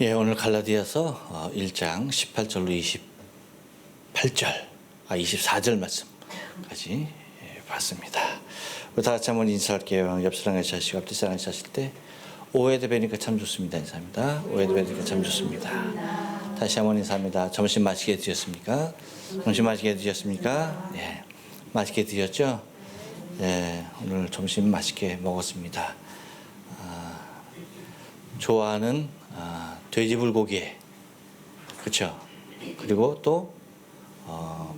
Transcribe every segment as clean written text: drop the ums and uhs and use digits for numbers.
예, 오늘 갈라디아서 1장 18절로 24절 말씀까지 봤습니다. 우리 다 같이 한번 인사할게요. 옆 사람 같이 하시고 앞뒤 사람 같이 하실 때 오해도 뵈니까 참 좋습니다. 인사합니다. 오해도 뵈니까 참 좋습니다. 다시 한번 인사합니다. 점심 맛있게 드셨습니까? 점심 맛있게 드셨습니까? 예, 맛있게 드셨죠? 예, 오늘 점심 맛있게 먹었습니다. 좋아하는 돼지불고기에, 그렇죠? 그리고 또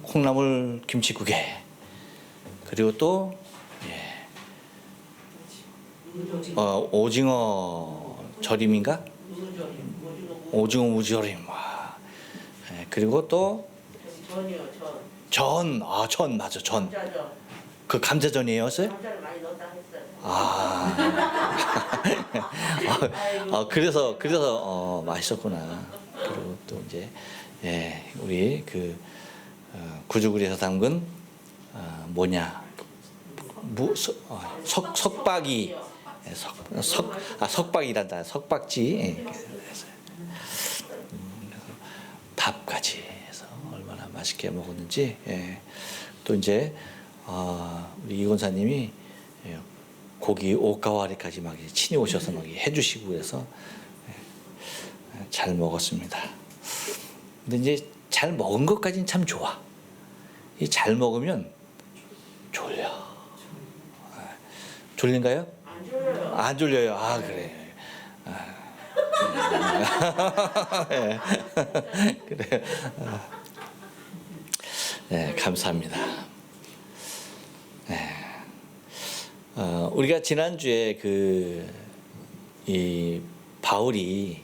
콩나물 김치국에, 그리고 또 오징어 절임인가? 오징어 무절임. 예, 그리고 또 전 맞아, 전. 그 감자전이에요, 감자를 많이 넣었다 했어요. 그래서 맛있었구나. 그리고 또 이제 우리 구주구리에서 담근 석박이, 석박이란다. 석박지. 밥까지 해서 얼마나 맛있게 먹었는지. 또 이제 우리 이권사님이 고기 오카와리까지 막 친히 오셔서 막 해주시고 그래서 잘 먹었습니다. 근데 이제 잘 먹은 것까지는 참 좋아. 이 잘 먹으면 졸려. 졸린가요? 안 졸려요. 안 졸려요. 아, 그래. 그래. 네, 감사합니다. 우리가 지난주에 이 바울이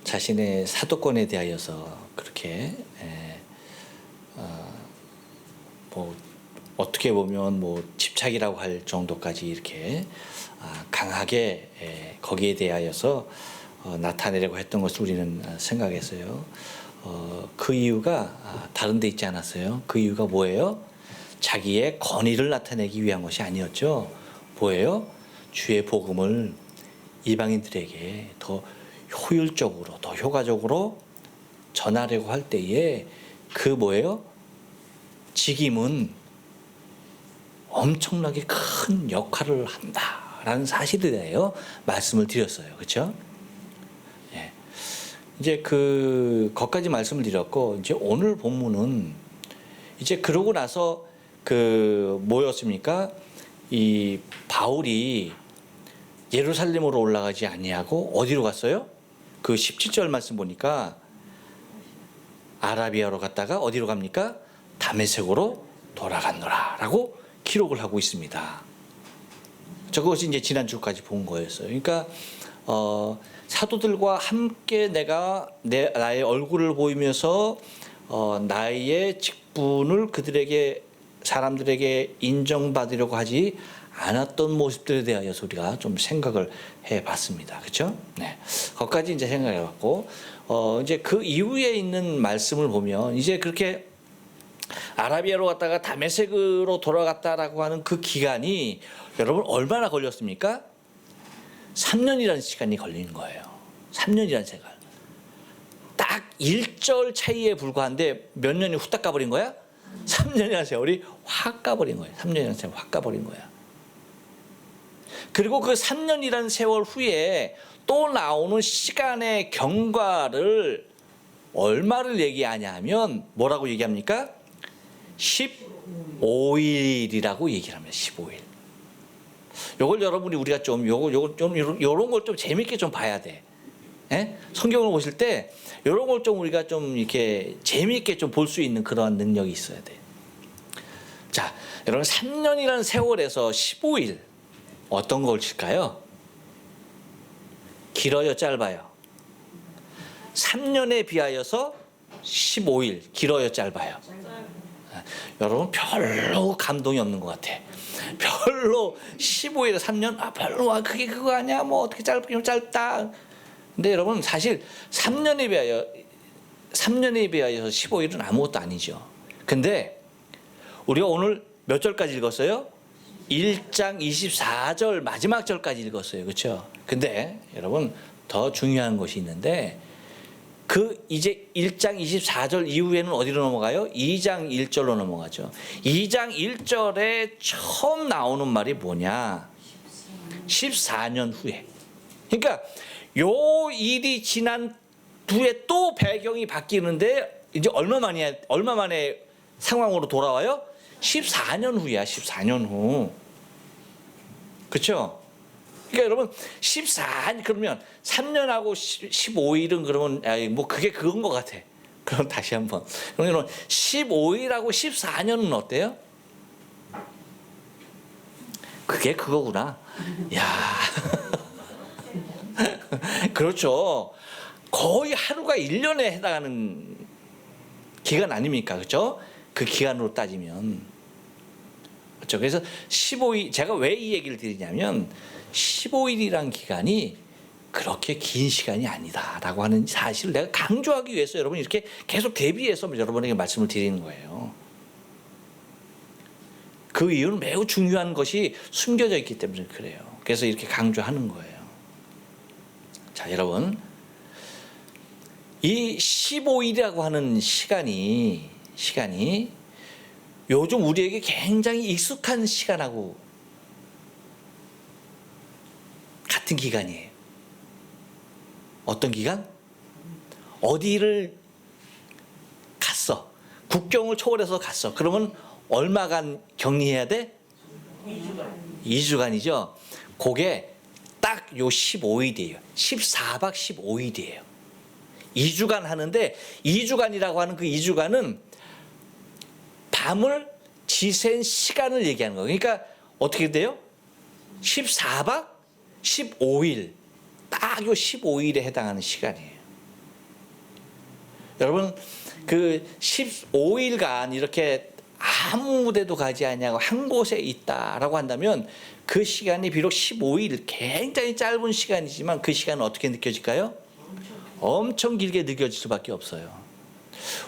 자신의 사도권에 대하여서 그렇게 뭐 어떻게 보면 뭐 집착이라고 할 정도까지 이렇게 강하게 거기에 대하여서 나타내려고 했던 것을 우리는 생각했어요. 그 이유가 다른 데 있지 않았어요. 그 이유가 뭐예요? 자기의 권위를 나타내기 위한 것이 아니었죠. 뭐예요? 주의 복음을 이방인들에게 더 효율적으로, 더 효과적으로 전하려고 할 때에 뭐예요? 직임은 엄청나게 큰 역할을 한다라는 사실에 대하여 말씀을 드렸어요. 그렇죠? 예. 이제 거기까지 말씀을 드렸고, 이제 오늘 본문은 이제 그러고 나서 뭐였습니까? 이 바울이 예루살렘으로 올라가지 아니하고 어디로 갔어요? 17절 말씀 보니까 아라비아로 갔다가 어디로 갑니까? 다메섹으로 돌아갔노라 라고 기록을 하고 있습니다. 그것이 이제 지난주까지 본 거였어요. 그러니까 사도들과 함께 나의 얼굴을 보이면서 나의 직분을 사람들에게 인정받으려고 하지 않았던 모습들에 대하여서 우리가 좀 생각을 해봤습니다. 그렇죠? 네, 거기까지 이제 생각해봤고, 이제 그 이후에 있는 말씀을 보면 이제 그렇게 아라비아로 갔다가 다메섹으로 돌아갔다라고 하는 그 기간이 여러분 얼마나 걸렸습니까? 3년이라는 시간이 걸린 거예요. 3년이라는 시간. 딱 1절 차이에 불과한데 몇 년이 후딱 가버린 거야? 3년이라는 세월이 확 가버린 거예요. 3년이라는 세월이 확 가버린 거야. 그리고 그 3년이라는 세월 후에 또 나오는 시간의 경과를 얼마를 얘기하냐면 뭐라고 얘기합니까? 15일이라고 얘기를 합니다. 15일. 요걸 여러분이 우리가 좀 요런 걸 좀 재밌게 좀 봐야 돼. 예? 성경을 보실 때 이런 걸 좀 우리가 좀 이렇게 재미있게 좀 볼 수 있는 그러한 능력이 있어야 돼. 자, 여러분 3년이라는 세월에서 15일 어떤 걸 칠까요? 길어요, 짧아요? 3년에 비하여서 15일 길어요, 짧아요? 여러분 별로 감동이 없는 것 같아. 별로 15일에 3년 별로 그게 그거 아니야? 뭐 어떻게 짧기면 짧다. 근데 여러분 사실 3년에 비하여서 15일은 아무것도 아니죠. 근데 우리가 오늘 몇 절까지 읽었어요? 1장 24절 마지막 절까지 읽었어요. 그렇죠? 근데 여러분 더 중요한 것이 있는데 그 이제 1장 24절 이후에는 어디로 넘어가요? 2장 1절로 넘어가죠. 2장 1절에 처음 나오는 말이 뭐냐? 14년 후에. 그러니까 요 일이 지난 후에 또 배경이 바뀌는데 이제 얼마 만에 상황으로 돌아와요? 14년 후야. 14년 후. 그렇죠? 그러니까 여러분 14 그러면 3년하고 15일은 그러면 뭐 그게 그건 것 같아. 그럼 다시 한번. 그러면 15일하고 14년은 어때요? 그게 그거구나. 야. 그렇죠. 거의 하루가 1년에 해당하는 기간 아닙니까? 그렇죠? 그 기간으로 따지면. 그렇죠. 그래서 15일, 제가 왜 이 얘기를 드리냐면 15일이란 기간이 그렇게 긴 시간이 아니다라고 하는 사실을 내가 강조하기 위해서 여러분 이렇게 계속 대비해서 여러분에게 말씀을 드리는 거예요. 그 이유는 매우 중요한 것이 숨겨져 있기 때문에 그래요. 그래서 이렇게 강조하는 거예요. 자, 여러분. 이 15일이라고 하는 시간이 요즘 우리에게 굉장히 익숙한 시간하고 같은 기간이에요. 어떤 기간? 어디를 갔어. 국경을 초월해서 갔어. 그러면 얼마간 격리해야 돼? 2주간이죠. 그게 딱 요 15일이에요. 14박 15일이에요. 2주간 하는데 2주간이라고 하는 그 2주간은 밤을 지샌 시간을 얘기하는 거예요. 그러니까 어떻게 돼요? 14박 15일. 딱 요 15일에 해당하는 시간이에요. 여러분 그 15일간 이렇게 아무 데도 가지 않냐고 한 곳에 있다라고 한다면 그 시간이 비록 15일 굉장히 짧은 시간이지만 그 시간은 어떻게 느껴질까요? 엄청 길게 느껴질 수밖에 없어요.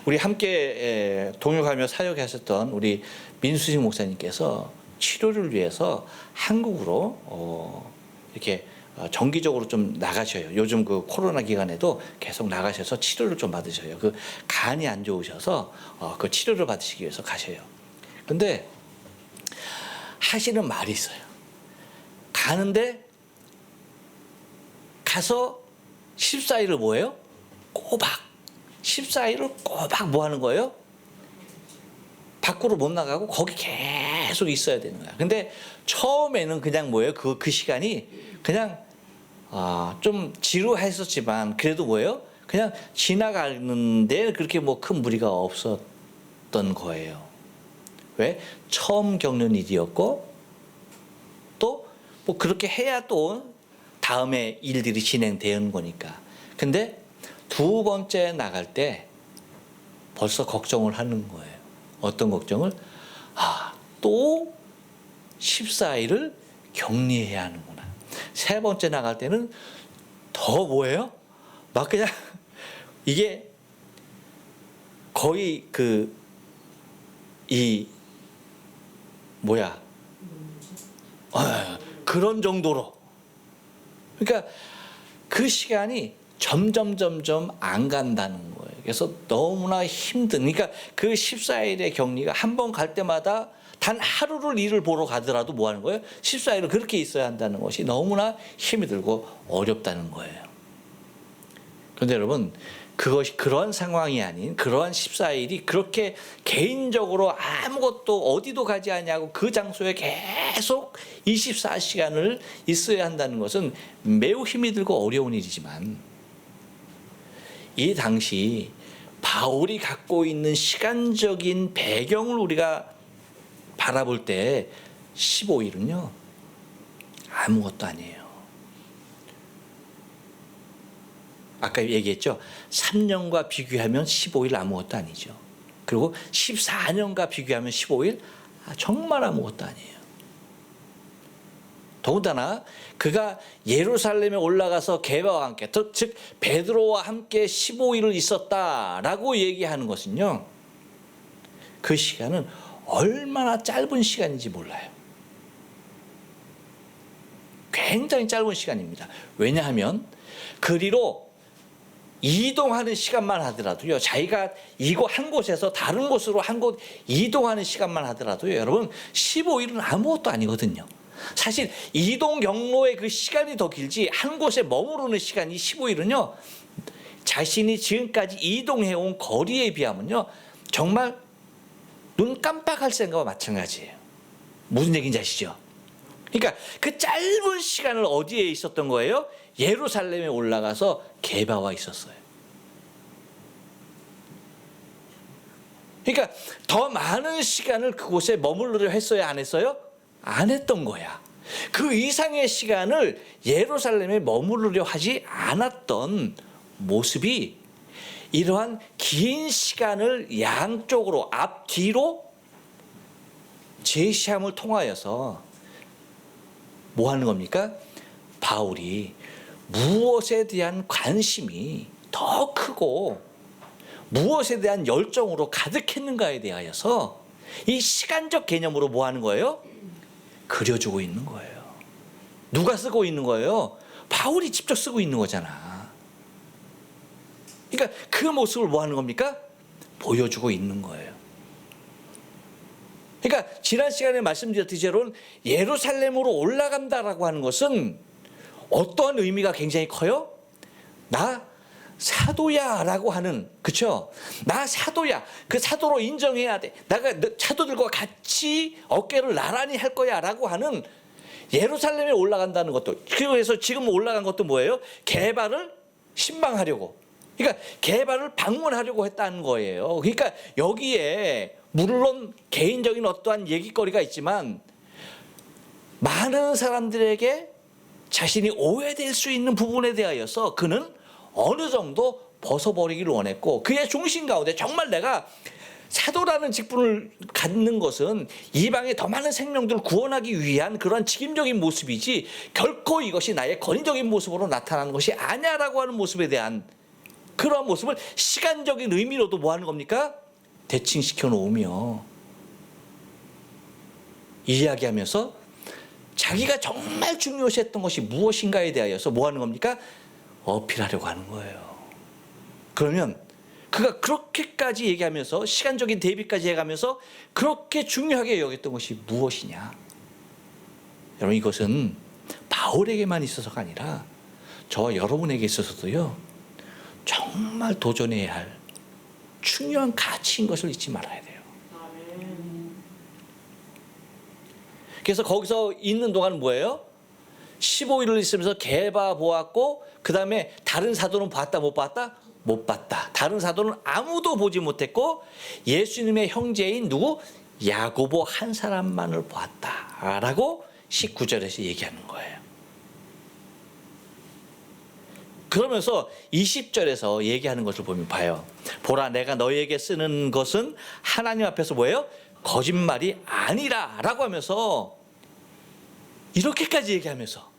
우리 함께 동역하며 사역하셨던 우리 민수식 목사님께서 치료를 위해서 한국으로 이렇게 정기적으로 좀 나가셔요. 요즘 그 코로나 기간에도 계속 나가셔서 치료를 좀 받으셔요. 그 간이 안 좋으셔서 그 치료를 받으시기 위해서 가셔요. 근데 하시는 말이 있어요. 가는데 가서 14일을 뭐예요? 꼬박 14일을 꼬박 뭐 하는 거예요? 밖으로 못 나가고 거기 계속 있어야 되는 거야. 근데 처음에는 그냥 뭐예요? 그 시간이 그냥 좀 지루했었지만 그래도 뭐예요? 그냥 지나가는데 그렇게 뭐 큰 무리가 없었던 거예요. 왜? 처음 겪는 일이었고 또 뭐 그렇게 해야 또 다음에 일들이 진행되는 거니까. 근데 두 번째 나갈 때 벌써 걱정을 하는 거예요. 어떤 걱정을? 또 14일을 격리해야 하는구나. 세 번째 나갈 때는 더 뭐예요? 막 그냥 이게 거의 그런 정도로. 그러니까 그 시간이 점점 안 간다는 거예요. 그래서 너무나 힘든. 그러니까 그 14일의 격리가 한 번 갈 때마다 단 하루를 일을 보러 가더라도 뭐 하는 거예요? 14일을 그렇게 있어야 한다는 것이 너무나 힘이 들고 어렵다는 거예요. 그런데 여러분 그것이 그런 상황이 아닌 그러한 14일이 그렇게 개인적으로 아무것도 어디도 가지 않냐고 그 장소에 계속 24시간을 있어야 한다는 것은 매우 힘이 들고 어려운 일이지만 이 당시 바울이 갖고 있는 시간적인 배경을 우리가 바라볼 때 15일은요 아무것도 아니에요. 아까 얘기했죠. 3년과 비교하면 15일 아무것도 아니죠. 그리고 14년과 비교하면 15일 정말 아무것도 아니에요. 더군다나 그가 예루살렘에 올라가서 게바와 함께 즉 베드로와 함께 15일을 있었다라고 얘기하는 것은요. 그 시간은 얼마나 짧은 시간인지 몰라요. 굉장히 짧은 시간입니다. 왜냐하면 그리로 이동하는 시간만 하더라도요, 자기가 이곳 한 곳에서 다른 곳으로 한 곳 이동하는 시간만 하더라도요, 여러분 15일은 아무것도 아니거든요. 사실 이동 경로의 그 시간이 더 길지 한 곳에 머무르는 시간이 15일은요 자신이 지금까지 이동해온 거리에 비하면요 정말 눈 깜빡할 생각과 마찬가지예요. 무슨 얘기인지 아시죠? 그러니까 그 짧은 시간을 어디에 있었던 거예요? 예루살렘에 올라가서 게바와 있었어요. 그러니까 더 많은 시간을 그곳에 머무르려 했어요? 안 했어요? 안 했던 거야. 그 이상의 시간을 예루살렘에 머무르려 하지 않았던 모습이 이러한 긴 시간을 양쪽으로 앞뒤로 제시함을 통하여서 뭐 하는 겁니까? 바울이 무엇에 대한 관심이 더 크고 무엇에 대한 열정으로 가득했는가에 대하여서 이 시간적 개념으로 뭐 하는 거예요? 그려주고 있는 거예요. 누가 쓰고 있는 거예요? 바울이 직접 쓰고 있는 거잖아. 그러니까 그 모습을 뭐 하는 겁니까? 보여주고 있는 거예요. 그러니까 지난 시간에 말씀드렸듯이 여러분 예루살렘으로 올라간다라고 하는 것은 어떠한 의미가 굉장히 커요? 나 사도야 라고 하는, 그쵸? 나 사도야. 그 사도로 인정해야 돼. 내가 사도들과 같이 어깨를 나란히 할 거야 라고 하는 예루살렘에 올라간다는 것도, 그래서 지금 올라간 것도 뭐예요? 게바를 신방하려고. 그러니까 게바를 방문하려고 했다는 거예요. 그러니까 여기에 물론 개인적인 어떠한 얘기거리가 있지만 많은 사람들에게 자신이 오해될 수 있는 부분에 대하여서 그는 어느 정도 벗어버리기를 원했고, 그의 중심 가운데 정말 내가 사도라는 직분을 갖는 것은 이방의 더 많은 생명들을 구원하기 위한 그런 직임적인 모습이지 결코 이것이 나의 권위적인 모습으로 나타나는 것이 아니야라고 하는 모습에 대한 그러한 모습을 시간적인 의미로도 뭐 하는 겁니까? 대칭시켜 놓으며 이야기하면서 자기가 정말 중요시했던 것이 무엇인가에 대하여서 뭐 하는 겁니까? 어필하려고 하는 거예요. 그러면 그가 그렇게까지 얘기하면서 시간적인 대비까지 해가면서 그렇게 중요하게 여겼던 것이 무엇이냐? 여러분 이것은 바울에게만 있어서가 아니라 저와 여러분에게 있어서도요 정말 도전해야 할 중요한 가치인 것을 잊지 말아야 돼요. 그래서 거기서 있는 동안 뭐예요? 15일을 있으면서 게바 보았고 그 다음에 다른 사도는 봤다 못 봤다? 못 봤다. 다른 사도는 아무도 보지 못했고 예수님의 형제인 누구? 야고보 한 사람만을 보았다 라고 19절에서 얘기하는 거예요. 그러면서 20절에서 얘기하는 것을 보면 봐요. 보라 내가 너희에게 쓰는 것은 하나님 앞에서 뭐예요? 거짓말이 아니라 라고 하면서 이렇게까지 얘기하면서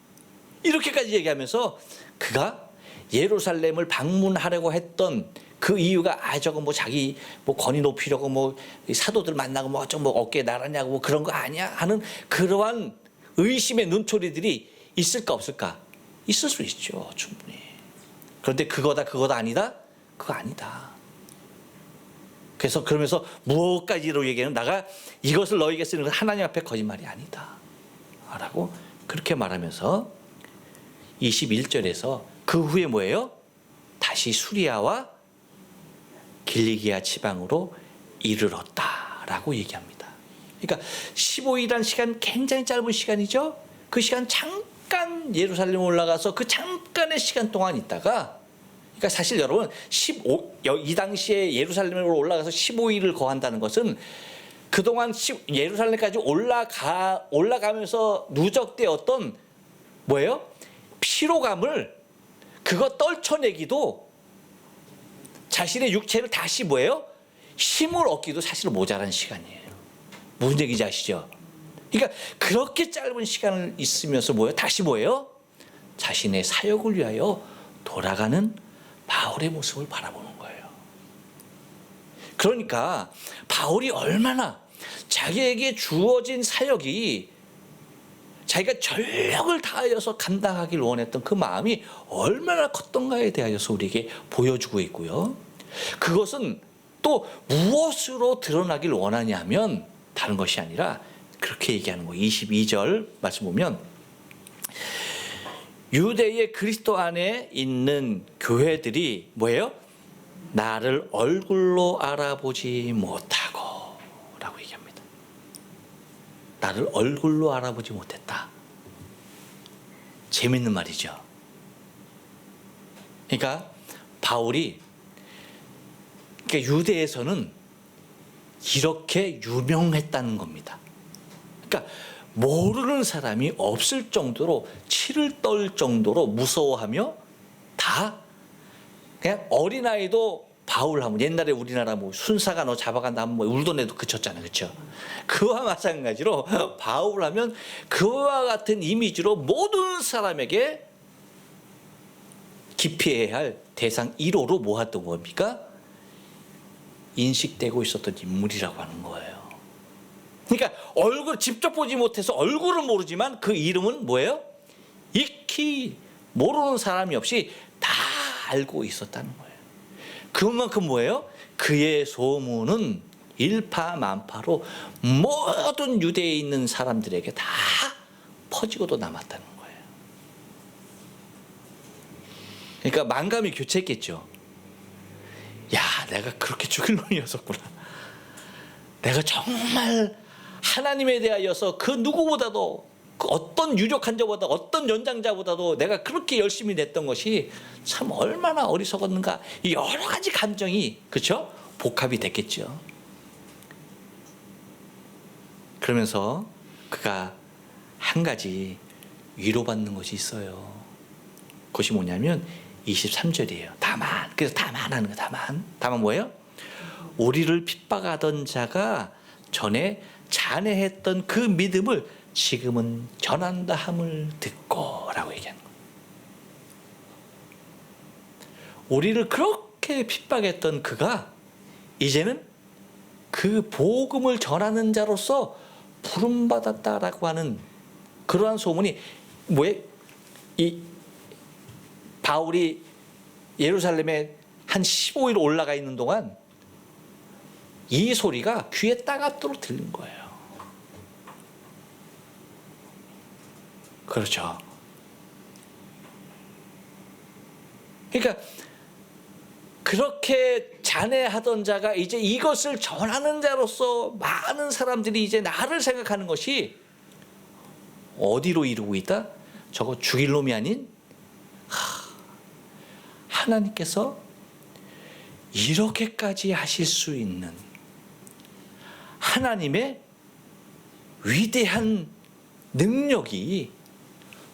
그가 예루살렘을 방문하려고 했던 그 이유가 저거 뭐 자기 뭐 권위 높이려고 뭐 사도들 만나고 뭐 어깨에 나란냐고 뭐 그런 거 아니야 하는 그러한 의심의 눈초리들이 있을까 없을까? 있을 수 있죠, 충분히. 그런데 그거다 아니다? 그거 아니다. 그래서 그러면서 무엇까지로 얘기하는 나가 이것을 너희에게 쓰는 건 하나님 앞에 거짓말이 아니다 라고 그렇게 말하면서 21절에서 그 후에 뭐예요? 다시 수리아와 길리기아 지방으로 이르렀다 라고 얘기합니다. 그러니까 15일이라는 시간 굉장히 짧은 시간이죠. 그 시간 잠깐 예루살렘 올라가서 그 잠깐의 시간 동안 있다가, 그러니까 사실 여러분 이 당시에 예루살렘으로 올라가서 15일을 거한다는 것은 그동안 예루살렘까지 올라가면서 누적되었던 뭐예요? 피로감을 그거 떨쳐내기도 자신의 육체를 다시 뭐예요? 힘을 얻기도 사실은 모자란 시간이에요. 무슨 얘기인지 아시죠? 그러니까 그렇게 짧은 시간을 있으면서 뭐예요? 다시 뭐예요? 자신의 사역을 위하여 돌아가는 바울의 모습을 바라보는 거예요. 그러니까 바울이 얼마나 자기에게 주어진 사역이 자기가 전력을 다하여서 감당하기를 원했던 그 마음이 얼마나 컸던가에 대하여서 우리에게 보여주고 있고요. 그것은 또 무엇으로 드러나길 원하냐면 다른 것이 아니라 그렇게 얘기하는 거예요. 22절 말씀 보면 유대의 그리스도 안에 있는 교회들이 뭐예요? 나를 얼굴로 알아보지 못하고 라고 얘기합니다. 나를 얼굴로 알아보지 못했다. 재밌는 말이죠. 그러니까 바울이 유대에서는 이렇게 유명했다는 겁니다. 그러니까 모르는 사람이 없을 정도로 치를 떨 정도로 무서워하며 다 그냥 어린아이도 바울 하면 옛날에 우리나라 뭐 순사가 너 잡아간다 하면 뭐 울던 애도 그쳤잖아요. 그렇죠? 그와 마찬가지로 바울 하면 그와 같은 이미지로 모든 사람에게 기피해야 할 대상 1호로 모았던 겁니까? 인식되고 있었던 인물이라고 하는 거예요. 그러니까 얼굴 직접 보지 못해서 얼굴은 모르지만 그 이름은 뭐예요? 익히 모르는 사람이 없이 다 알고 있었다는 거예요. 그만큼 뭐예요? 그의 소문은 일파만파로 모든 유대에 있는 사람들에게 다 퍼지고도 남았다는 거예요. 그러니까 만감이 교체했겠죠. 야, 내가 그렇게 죽일 놈이었었구나. 내가 정말 하나님에 대하여서 그 누구보다도 그 어떤 유력한 자보다 어떤 연장자보다도 내가 그렇게 열심히 냈던 것이 참 얼마나 어리석었는가. 이 여러 가지 감정이 그렇죠? 복합이 됐겠죠. 그러면서 그가 한 가지 위로받는 것이 있어요. 그것이 뭐냐면 23절이에요. 다만. 그래서 다만 하는 거예요. 다만 뭐예요? 우리를 핍박하던 자가 전에 잔해했던 그 믿음을 지금은 전한다 함을 듣고 라고 얘기하는 거예요. 우리를 그렇게 핍박했던 그가 이제는 그 복음을 전하는 자로서 부름받았다라고 하는 그러한 소문이 뭐에 이 바울이 예루살렘에 한 15일 올라가 있는 동안 이 소리가 귀에 따갑도록 들린 거예요. 그렇죠. 그러니까 그렇게 잔해하던 자가 이제 이것을 전하는 자로서 많은 사람들이 이제 나를 생각하는 것이 어디로 이루고 있다? 저거 죽일 놈이 아닌 하나님께서 이렇게까지 하실 수 있는 하나님의 위대한 능력이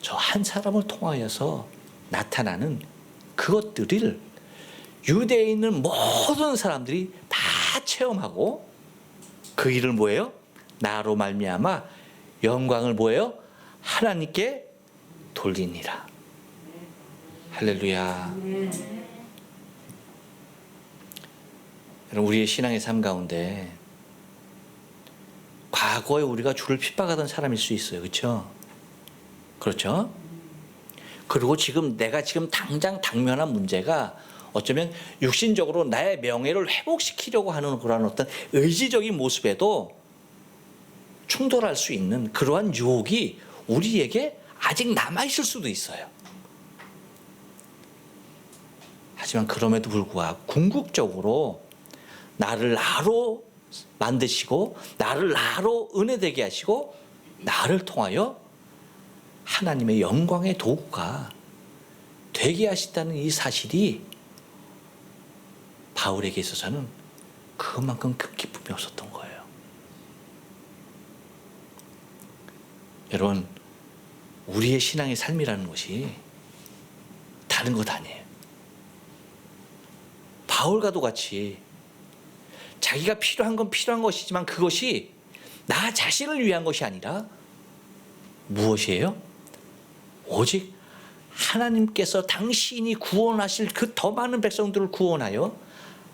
저 한 사람을 통하여서 나타나는 그것들을 유대에 있는 모든 사람들이 다 체험하고 그 일을 뭐예요? 나로 말미암아 영광을 뭐예요? 하나님께 돌리니라. 할렐루야. 여러분, 우리의 신앙의 삶 가운데 과거에 우리가 주를 핍박하던 사람일 수 있어요. 그렇죠? 그렇죠? 그리고 지금 내가 지금 당장 당면한 문제가 어쩌면 육신적으로 나의 명예를 회복시키려고 하는 그런 어떤 의지적인 모습에도 충돌할 수 있는 그러한 유혹이 우리에게 아직 남아있을 수도 있어요. 하지만 그럼에도 불구하고 궁극적으로 나를 나로 만드시고 나를 나로 은혜되게 하시고 나를 통하여 하나님의 영광의 도구가 되게 하신다는 이 사실이 바울에게 있어서는 그만큼 큰 기쁨이 없었던 거예요. 여러분, 우리의 신앙의 삶이라는 것이 다른 것 아니에요. 바울과도 같이 자기가 필요한 건 필요한 것이지만 그것이 나 자신을 위한 것이 아니라 무엇이에요? 오직 하나님께서 당신이 구원하실 그 더 많은 백성들을 구원하여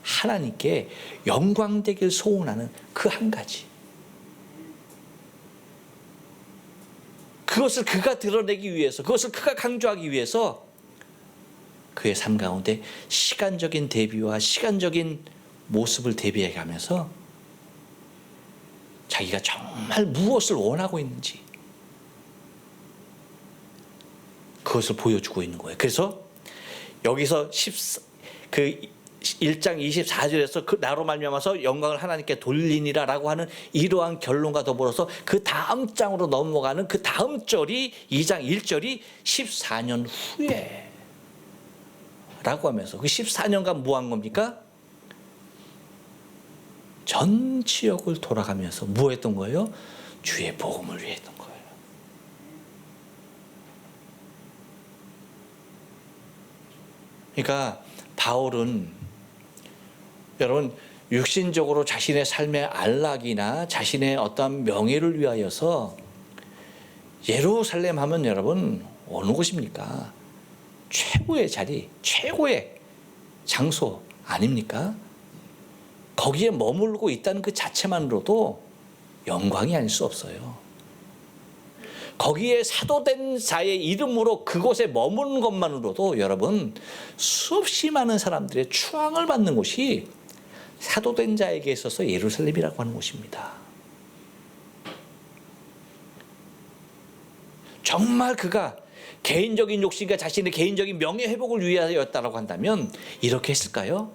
하나님께 영광되길 소원하는 그 한 가지. 그것을 그가 드러내기 위해서, 그것을 그가 강조하기 위해서 그의 삶 가운데 시간적인 대비와 시간적인 모습을 대비해 가면서 자기가 정말 무엇을 원하고 있는지 그것을 보여주고 있는 거예요. 그래서 여기서 1장 24절에서 그 나로 말미암아서 영광을 하나님께 돌리니라라고 하는 이러한 결론과 더불어서 그 다음 장으로 넘어가는 그 다음 절이 2장 1절이 14년 후에 라고 하면서 그 14년간 뭐 한 겁니까? 전 지역을 돌아가면서 뭐 했던 거예요? 주의 복음을 위해 했던 거예요. 그러니까 바울은 여러분 육신적으로 자신의 삶의 안락이나 자신의 어떤 명예를 위하여서 예루살렘 하면 여러분 어느 곳입니까? 최고의 자리, 최고의 장소 아닙니까? 거기에 머물고 있다는 그 자체만으로도 영광이 아닐 수 없어요. 거기에 사도된 자의 이름으로 그곳에 머무는 것만으로도 여러분 수없이 많은 사람들의 추앙을 받는 곳이 사도된 자에게 있어서 예루살렘이라고 하는 곳입니다. 정말 그가 개인적인 욕심과 자신의 개인적인 명예 회복을 위하였다라고 한다면 이렇게 했을까요?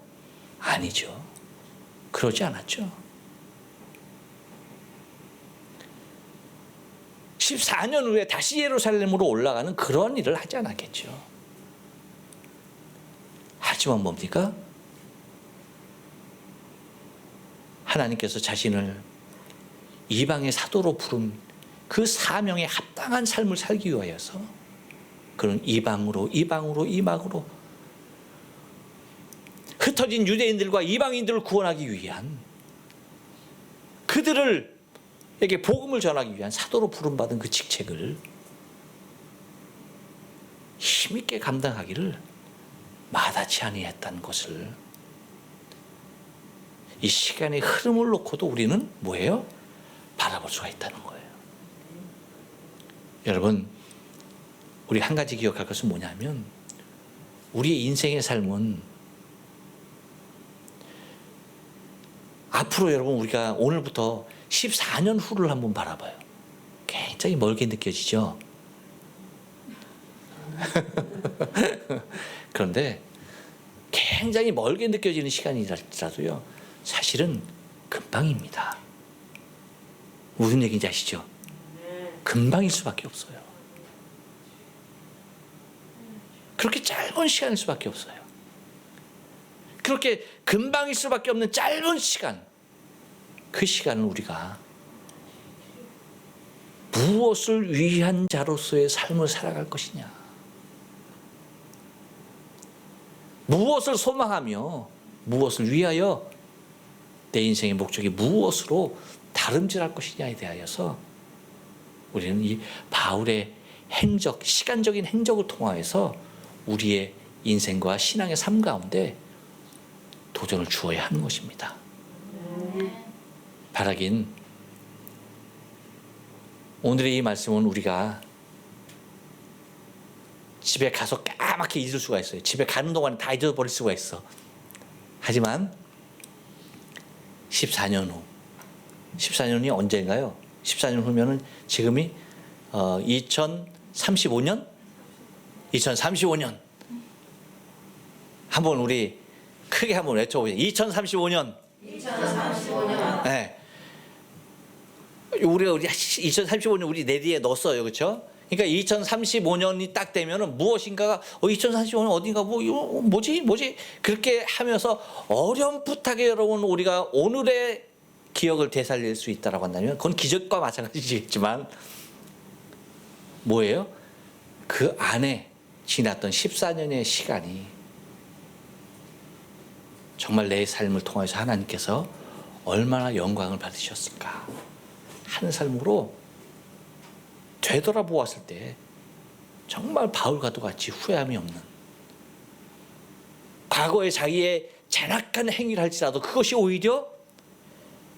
아니죠. 그러지 않았죠. 14년 후에 다시 예루살렘으로 올라가는 그런 일을 하지 않았겠죠. 하지만 뭡니까? 하나님께서 자신을 이방의 사도로 부른 그 사명에 합당한 삶을 살기 위하여서 그런 이방으로 흩어진 유대인들과 이방인들을 구원하기 위한 그들에게 복음을 전하기 위한 사도로 부름받은 그 직책을 힘있게 감당하기를 마다치 아니했다는 것을 이 시간의 흐름을 놓고도 우리는 뭐예요? 바라볼 수가 있다는 거예요. 여러분 우리 한 가지 기억할 것은 뭐냐면 우리의 인생의 삶은 앞으로 여러분 우리가 오늘부터 14년 후를 한번 바라봐요. 굉장히 멀게 느껴지죠. 그런데 굉장히 멀게 느껴지는 시간이라도요 사실은 금방입니다. 무슨 얘기인지 아시죠? 금방일 수밖에 없어요. 그렇게 짧은 시간일 수밖에 없어요. 그렇게 금방일 수밖에 없는 짧은 시간, 그 시간을 우리가 무엇을 위한 자로서의 삶을 살아갈 것이냐, 무엇을 소망하며 무엇을 위하여 내 인생의 목적이 무엇으로 다름질할 것이냐에 대하여서 우리는 이 바울의 행적, 시간적인 행적을 통하여서 우리의 인생과 신앙의 삶 가운데 도전을 주어야 하는 것입니다. 바라긴 오늘의 이 말씀은 우리가 집에 가서 까맣게 잊을 수가 있어요. 집에 가는 동안에 다 잊어버릴 수가 있어. 하지만 14년 후, 14년이 언제인가요? 14년 후면은 지금이 2035년? 2035년. 한번 우리 크게 한번 외쳐보세요. 2035년. 2035년. 네. 우리 2035년 우리 내리에 넣었어요. 그렇죠? 그러니까 2035년이 딱 되면은 무엇인가가 2035년 어딘가 뭐지 그렇게 하면서 어렴풋하게 여러분 우리가 오늘의 기억을 되살릴 수 있다라고 한다면 그건 기적과 마찬가지겠지만 뭐예요? 그 안에 지났던 14년의 시간이 정말 내 삶을 통해서 하나님께서 얼마나 영광을 받으셨을까 하는 삶으로 되돌아보았을 때 정말 바울과도 같이 후회함이 없는, 과거에 자기의 잔악한 행위를 할지라도 그것이 오히려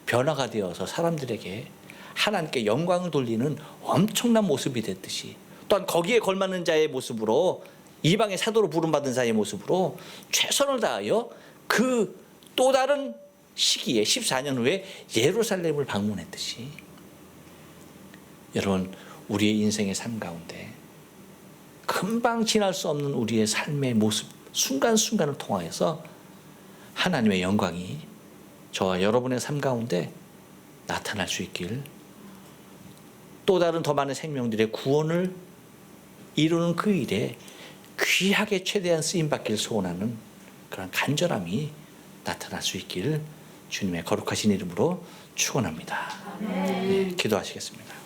변화가 되어서 사람들에게 하나님께 영광을 돌리는 엄청난 모습이 됐듯이, 또한 거기에 걸맞는 자의 모습으로, 이방의 사도로 부름받은 자의 모습으로 최선을 다하여 그 또 다른 시기에 14년 후에 예루살렘을 방문했듯이, 여러분 우리의 인생의 삶 가운데 금방 지날 수 없는 우리의 삶의 모습, 순간순간을 통하여서 하나님의 영광이 저와 여러분의 삶 가운데 나타날 수 있길, 또 다른 더 많은 생명들의 구원을 이루는 그 일에 귀하게 최대한 쓰임받기를 소원하는 그런 간절함이 나타날 수 있길 주님의 거룩하신 이름으로 축원합니다. 네, 기도하시겠습니다.